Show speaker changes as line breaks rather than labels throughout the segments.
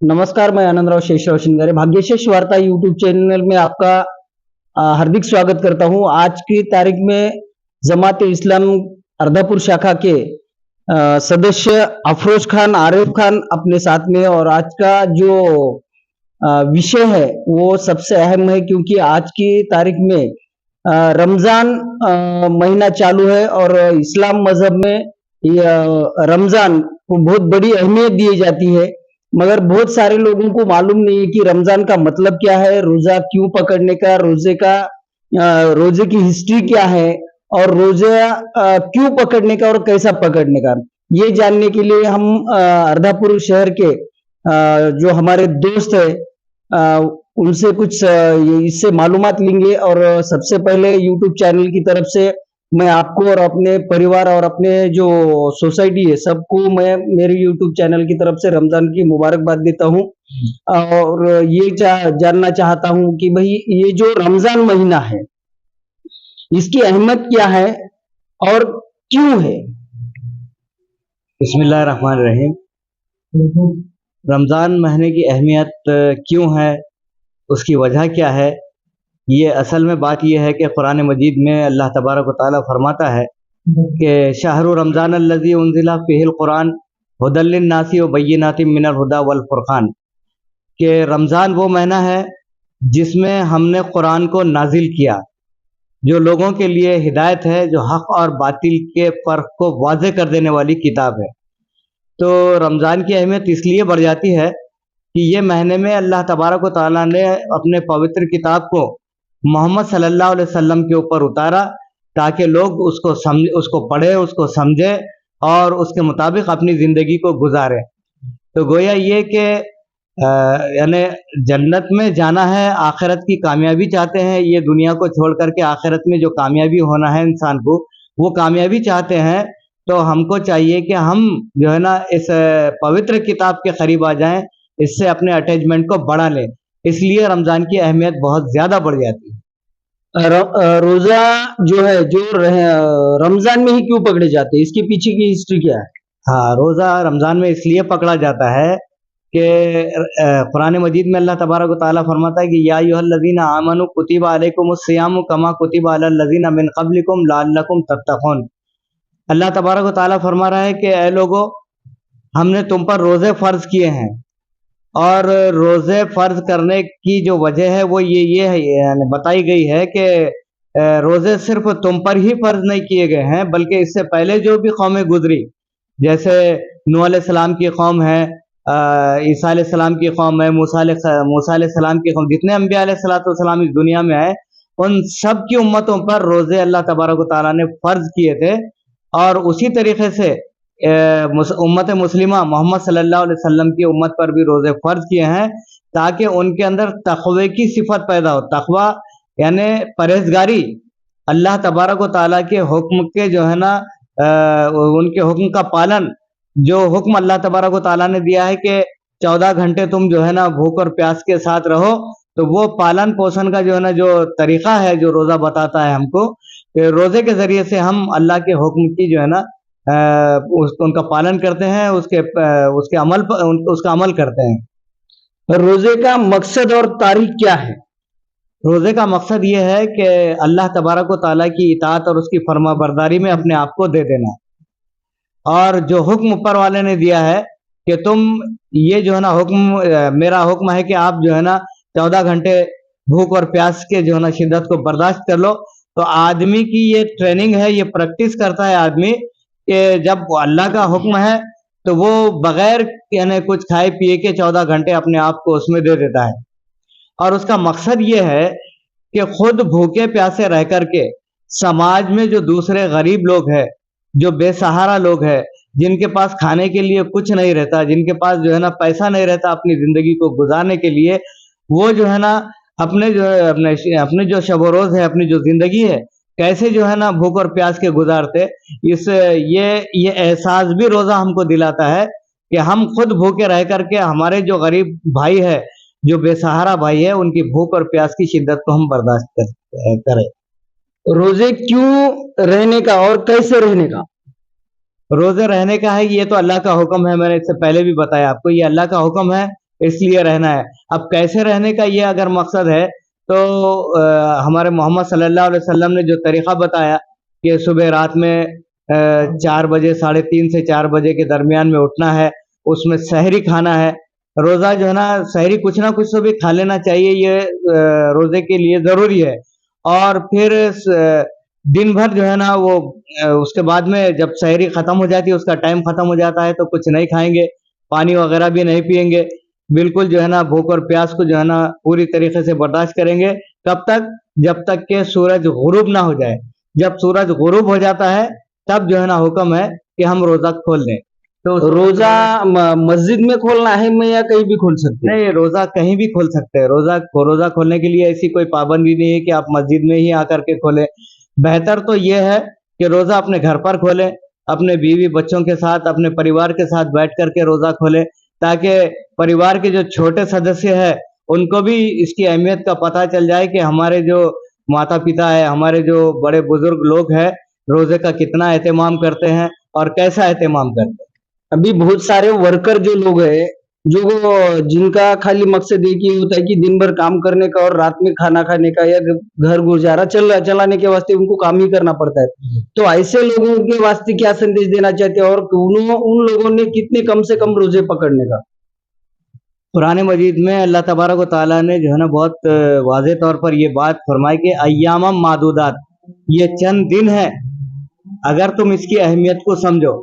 नमस्कार, मैं आनंदराव शेषराव शिंगारे भाग्यशेष वार्ता यूट्यूब चैनल में आपका हार्दिक स्वागत करता हूं। आज की तारीख में जमात इस्लाम अर्धापुर शाखा के सदस्य अफरोज खान, आरिफ खान अपने साथ में, और आज का जो विषय है वो सबसे अहम है, क्योंकि आज की तारीख में रमजान महीना चालू है और इस्लाम मजहब में रमजान को बहुत बड़ी अहमियत दी जाती है। मगर बहुत सारे लोगों को मालूम नहीं है कि रमजान का मतलब क्या है, रोजा क्यों पकड़ने का, रोजे की हिस्ट्री क्या है, और रोजा क्यों पकड़ने का और कैसा पकड़ने का, ये जानने के लिए हम अर्धापुर शहर के जो हमारे दोस्त है उनसे कुछ इससे मालूमात लेंगे। और सबसे पहले यूट्यूब चैनल की तरफ से मैं आपको और अपने परिवार और अपने जो सोसाइटी है सबको मैं मेरे यूट्यूब चैनल की तरफ से रमजान की मुबारकबाद देता हूँ। और ये जानना चाहता हूँ कि भाई ये जो रमजान महीना है इसकी अहमियत क्या है और क्यों है।
बिस्मिल्लाहिर्रहमानिर्रहीम। रमज़ान महीने की अहमियत क्यों है, उसकी वजह क्या है, ये असल में बात यह है कि कुरान मजीद में अल्लाह तबारक व तआला फरमाता है कि शहरु रमज़ान अल्लज़ी उन्ज़िला फ़ीहिल कुरान हुदल लिन्नासी व बय्यिनातिम मिनल हुदा वल फुरक़ान, कि रमज़ान वो महीना है जिसमें हमने कुरान को नाजिल किया, जो लोगों के लिए हिदायत है, जो हक़ और बातिल के फ़र्क को वाज़े कर देने वाली किताब है। तो रमज़ान की अहमियत इसलिए बढ़ जाती है कि ये महीने में अल्लाह तबारक व तआला ने अपने पवित्र किताब को मोहम्मद सल्लल्लाहु अलैहि वसल्लम के ऊपर उतारा, ताकि लोग उसको पढ़ें, उसको समझें और उसके मुताबिक अपनी ज़िंदगी को गुजारें। तो गोया ये कि यानी जन्नत में जाना है, आखिरत की कामयाबी चाहते हैं, ये दुनिया को छोड़ करके आखिरत में जो कामयाबी होना है इंसान को, वो कामयाबी चाहते हैं, तो हमको चाहिए कि हम जो है ना इस पवित्र किताब के करीब आ जाएं, इससे अपने अटैचमेंट को बढ़ा लें। इसलिए रमज़ान की अहमियत बहुत ज़्यादा बढ़ जाती है।
रोजा जो है रमजान में ही क्यों पकड़े जाते हैं, इसके पीछे की हिस्ट्री क्या है?
हाँ, रोज़ा रमज़ान में इसलिए पकड़ा जाता है कि कुरान मजीद में अल्लाह तबारक व तआला फरमाता है कि या अय्युहल्लज़ीना आमनू कुतिबा अलैकुमुस सियामु कमा कुतिबा अलल लज़ीना मिन क़ब्लिकुम लअल्लकुम तत्तक़ून। अल्लाह तबारक व तआला फरमा रहा है कि ऐ लोगो, हमने तुम पर रोज़े फ़र्ज़ किए हैं, और रोज़े फ़र्ज़ करने की जो वजह है वो ये है, यानी बताई गई है कि रोज़े सिर्फ तुम पर ही फ़र्ज़ नहीं किए गए हैं, बल्कि इससे पहले जो भी कौमें गुजरी, जैसे नूह अलैहिस्सलाम की कौम है, ईसा अलैहिस्सलाम की कौम है, मूसा अलैहिस्सलाम की कौम, जितने अंबिया अलैहिस्सलाम इस दुनिया में आए, उन सब की उम्मतों पर रोज़े अल्लाह तबारक व तआला ने फ़र्ज़ किए थे। और उसी तरीके से उम्मत मुस्लिमा मोहम्मद सल्लल्लाहु अलैहि वसल्लम की उम्मत पर भी रोज़े फ़र्ज़ किए हैं, ताकि उनके अंदर तक़वे की सिफत पैदा हो। तक़वा यानी परहेज़गारी, अल्लाह तबारक व तआला के हुक्म के जो है ना उनके हुक्म का पालन, जो हुक्म अल्लाह तबारक व तआला ने दिया है कि 14 घंटे तुम जो है ना भूख और प्यास के साथ रहो, तो वो पालन पोषण का जो है ना जो तरीक़ा है, जो रोज़ा बताता है हमको, रोज़े के ज़रिए से हम अल्लाह के हुक्म की जो है ना उनका पालन करते हैं, उसका अमल करते हैं।
रोजे का मकसद और तारीख क्या है?
रोज़े का मकसद ये है कि अल्लाह तबारक व तआला की इताअत और उसकी फर्माबरदारी में अपने आप को दे देना, और जो हुक्म ऊपर वाले ने दिया है कि तुम ये जो है ना हुक्म, मेरा हुक्म है कि आप जो है ना 14 घंटे भूख और प्यास के जो है ना शिद्दत को बर्दाश्त कर लो। तो आदमी की ये ट्रेनिंग है, ये प्रैक्टिस करता है आदमी कि जब अल्लाह का हुक्म है तो वो बगैर यानी कुछ खाए पिए के 14 घंटे अपने आप को उसमें दे देता है। और उसका मकसद ये है कि खुद भूखे प्यासे रह करके समाज में जो दूसरे गरीब लोग हैं, जो बेसहारा लोग हैं, जिनके पास खाने के लिए कुछ नहीं रहता, जिनके पास जो है ना पैसा नहीं रहता अपनी ज़िंदगी को गुजारने के लिए, वो जो है ना अपने जो शब रोज़ है, अपनी जो ज़िंदगी है, कैसे जो है ना भूख और प्यास के गुजारते, ये एहसास भी रोज़ा हमको दिलाता है कि हम खुद भूखे रह करके हमारे जो गरीब भाई है, जो बेसहारा भाई है, उनकी भूख और प्यास की शिद्दत को हम बर्दाश्त करें।
रोजे क्यों रहने का और कैसे रहने का?
रोज़े रहने का है, ये तो अल्लाह का हुक्म है, मैंने इससे पहले भी बताया आपको, ये अल्लाह का हुक्म है इसलिए रहना है। अब कैसे रहने का ये अगर मकसद है तो हमारे मोहम्मद सल्लल्लाहु अलैहि वसल्लम ने जो तरीक़ा बताया कि सुबह रात में 4 बजे 3:30 से 4 बजे के दरमियान में उठना है, उसमें सहरी खाना है। रोज़ा जो है ना, सहरी कुछ ना कुछ तो भी खा लेना चाहिए, ये रोज़े के लिए ज़रूरी है। और फिर दिन भर जो है ना वो उसके बाद में जब सहरी ख़त्म हो जाती है, उसका टाइम ख़त्म हो जाता है, तो कुछ नहीं खाएंगे, पानी वगैरह भी नहीं पिएंगे, बिल्कुल जो है ना भूख और प्यास को जो है ना पूरी तरीके से बर्दाश्त करेंगे। कब तक? जब तक कि सूरज गुरूब ना हो जाए। जब सूरज गुरूब हो जाता है तब जो है ना हुक्म है कि हम रोज़ा खोल दें। तो
रोजा मस्जिद में खोलना है मैं या कहीं भी खोल सकते हैं?
नहीं, रोज़ा कहीं भी खोल सकते हैं। रोज़ा खोलने के लिए ऐसी कोई पाबंदी नहीं है कि आप मस्जिद में ही आकर के खोलें। बेहतर तो ये है कि रोज़ा अपने घर पर खोलें, अपने बीवी बच्चों के साथ, अपने परिवार के साथ बैठ कर के रोज़ा खोलें, ताकि परिवार के जो छोटे सदस्य हैं उनको भी इसकी अहमियत का पता चल जाए कि हमारे जो माता-पिता है, हमारे जो बड़े बुजुर्ग लोग हैं, रोज़े का कितना एहतमाम करते हैं और कैसा एहतमाम करते हैं।
अभी बहुत सारे वर्कर जो लोग हैं, जो जिनका खाली मकसद एक ही होता है कि दिन भर काम करने का और रात में खाना खाने का या घर गुजारा चलाने के वास्ते उनको काम ही करना पड़ता है। तो ऐसे लोगों के वास्ते क्या संदेश देना चाहते हैं और उन लोगों ने कितने कम से कम रोजे पकड़ने का?
कुरान मजीद में अल्लाह तबारक व तआला ने जो है ना बहुत वाज़ेह तौर पर ये बात फरमाई कि अय्यामम मादूदात, ये चंद दिन है। अगर तुम इसकी अहमियत को समझो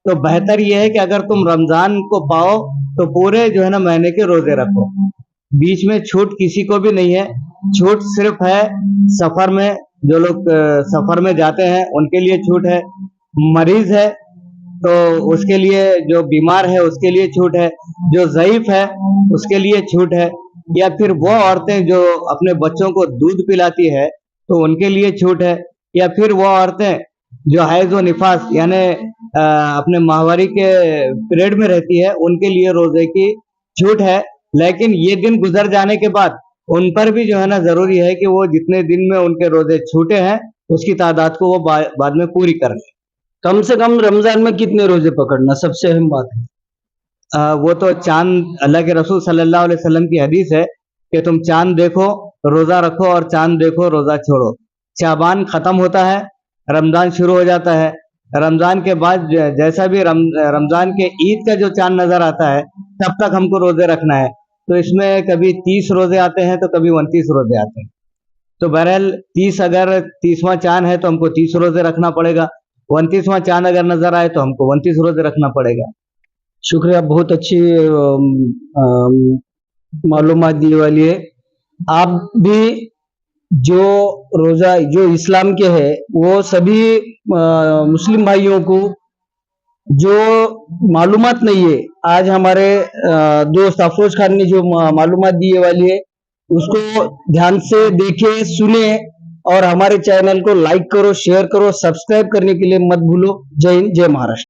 तो बेहतर ये है कि अगर तुम रमज़ान को पाओ तो पूरे जो है ना महीने के रोज़े रखो। बीच में छूट किसी को भी नहीं है। छूट सिर्फ है सफ़र में, जो लोग सफ़र में जाते हैं उनके लिए छूट है। मरीज़ है तो उसके लिए, जो बीमार है उसके लिए छूट है, जो ज़ईफ़ है उसके लिए छूट है, या फिर वो औरतें जो अपने बच्चों को दूध पिलाती है तो उनके लिए छूट है, या फिर वो औरतें जो हैज़ व निफास यानी अपने माहवारी के पीरियड में रहती है उनके लिए रोज़े की छूट है। लेकिन ये दिन गुजर जाने के बाद उन पर भी जो है ना ज़रूरी है कि वो जितने दिन में उनके रोज़े छूटे हैं उसकी तादाद को वो बाद में पूरी कर लें।
कम से कम रमजान में कितने रोजे पकड़ना सबसे अहम बात है।
वो तो चांद, अल्लाह के रसूल सल्लल्लाहु अलैहि वसल्लम की हदीस है कि तुम चांद देखो रोज़ा रखो और चांद देखो रोज़ा छोड़ो। शाबान ख़त्म होता है, रमज़ान शुरू हो जाता है। रमज़ान के बाद जैसा भी रमज़ान के ईद का जो चांद नज़र आता है तब तक हमको रोज़े रखना है। तो इसमें कभी 30 रोज़े आते हैं तो कभी 29 रोज़े आते हैं। तो बहरहाल 30, अगर 30वां चांद है तो हमको 30 रोज़े रखना पड़ेगा। 29वां चांद अगर नज़र आए तो हमको 29 रोज़े रखना पड़ेगा।
शुक्रिया, बहुत अच्छी मालूमात दी वाली है। आप भी जो रोजा जो इस्लाम के है वो सभी मुस्लिम भाइयों को जो मालूमात नहीं है, आज हमारे दोस्त अफरोज खान ने जो मालूमात दी वाली है उसको ध्यान से देखे, सुने और हमारे चैनल को लाइक करो, शेयर करो, सब्सक्राइब करने के लिए मत भूलो। जय हिंद, जय महाराष्ट्र।